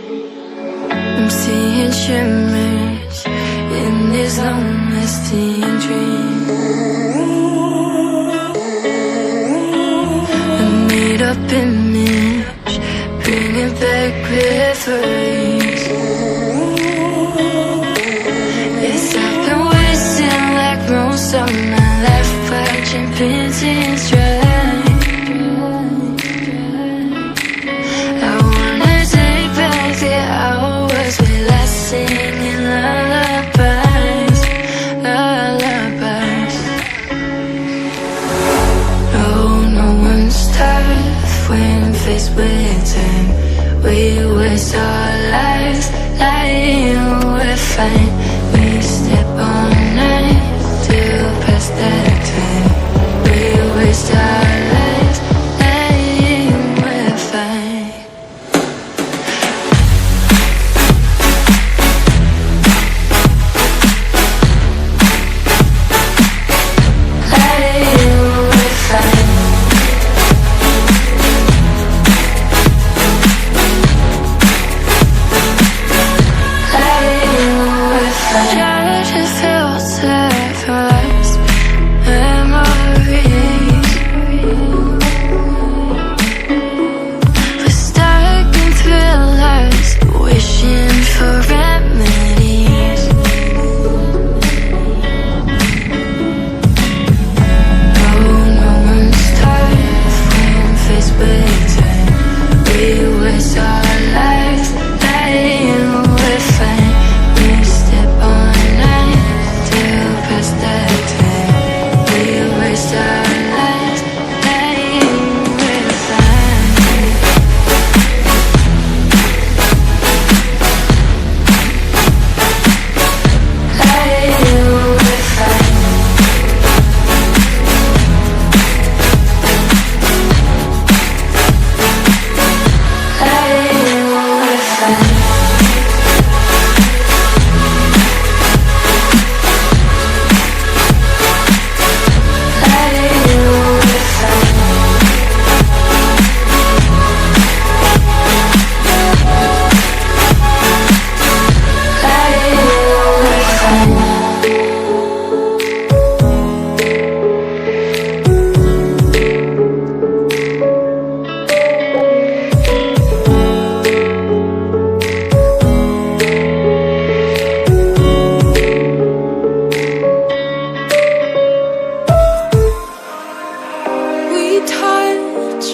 I'm seeing shimmers in this long-lasting dream. A made-up image, bringing back memories. Yes, I've been wasting like most of my life, watching paintings dry. I wanna take back the hours we last singing lullabies, lullabies. Oh, no one's tough when faced with time. We waste our lives lying we're fine. We step on night till past that time. We waste our lives lying we're fine.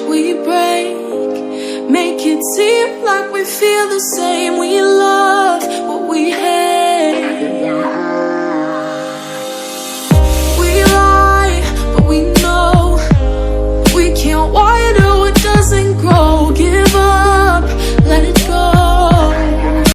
We break, make it seem like we feel the same. We love what we